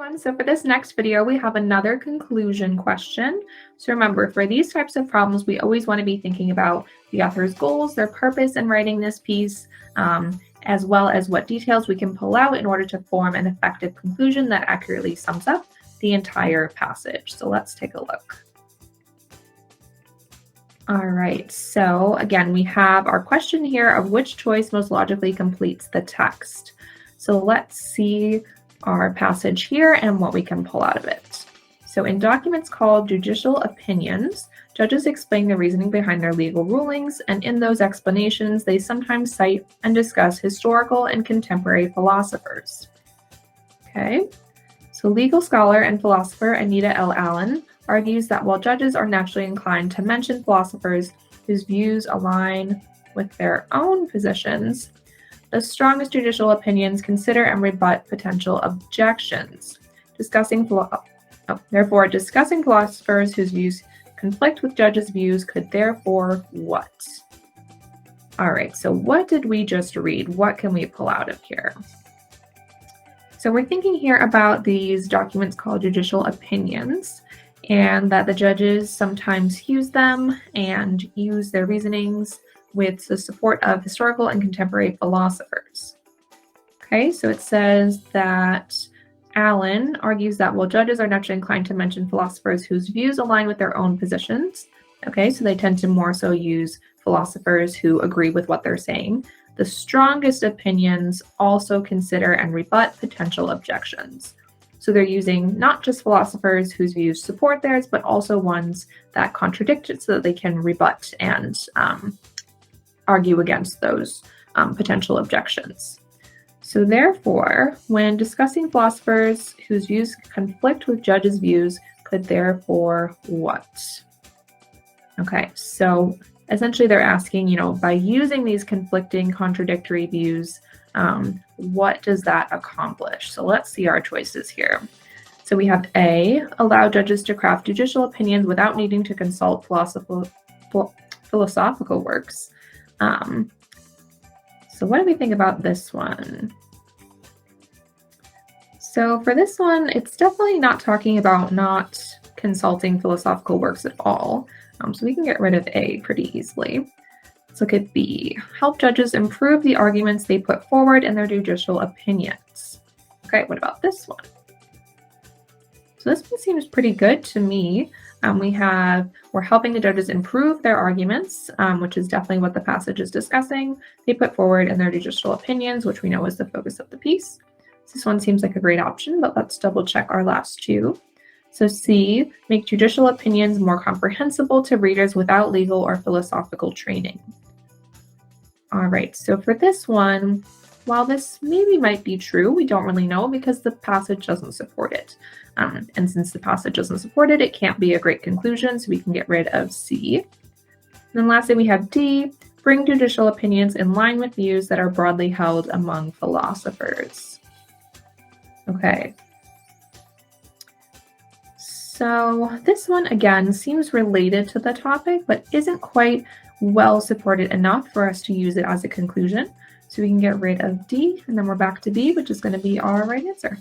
everyone. So for this next video, we have another conclusion question. So remember, for these types of problems, we always want to be thinking about the author's goals, their purpose in writing this piece, as well as what details we can pull out in order to form an effective conclusion that accurately sums up the entire passage. So let's take a look. All right, so again, we have our question here of which choice most logically completes the text. So let's see our passage here and what we can pull out of it. So in documents called judicial opinions, judges explain the reasoning behind their legal rulings, and in those explanations, they sometimes cite and discuss historical and contemporary philosophers. Okay, so legal scholar and philosopher Anita L. Allen argues that while judges are naturally inclined to mention philosophers whose views align with their own positions, the strongest judicial opinions consider and rebut potential objections. Therefore, discussing philosophers whose views conflict with judges' views could therefore what? All right, so what did we just read? What can we pull out of here? So we're thinking here about these documents called judicial opinions, and that the judges sometimes use them and use their reasonings with the support of historical and contemporary philosophers. Okay, so it says that Allen argues that while judges are naturally inclined to mention philosophers whose views align with their own positions, okay, so they tend to more so use philosophers who agree with what they're saying, the strongest opinions also consider and rebut potential objections. So they're using not just philosophers whose views support theirs, but also ones that contradict it so that they can rebut and argue against those potential objections. So therefore, when discussing philosophers whose views conflict with judges' views, could therefore what? Okay, so essentially they're asking, by using these conflicting, contradictory views, what does that accomplish? So let's see our choices here. So we have A, allow judges to craft judicial opinions without needing to consult philosophical works. So what do we think about this one? So for this one, it's definitely not talking about not consulting philosophical works at all. So we can get rid of A pretty easily. Let's look at B. Help judges improve the arguments they put forward in their judicial opinions. Okay, what about this one? So this one seems pretty good to me. We're helping the judges improve their arguments, which is definitely what the passage is discussing. They put forward in their judicial opinions, which we know is the focus of the piece. So this one seems like a great option, but let's double check our last two. So C, make judicial opinions more comprehensible to readers without legal or philosophical training. All right, so for this one, while this maybe might be true, we don't really know because the passage doesn't support it. And since the passage doesn't support it, it can't be a great conclusion, so we can get rid of C. And then lastly, we have D, bring judicial opinions in line with views that are broadly held among philosophers. Okay. So this one, again, seems related to the topic, but isn't quite well supported enough for us to use it as a conclusion. So we can get rid of D, and then we're back to B, which is going to be our right answer.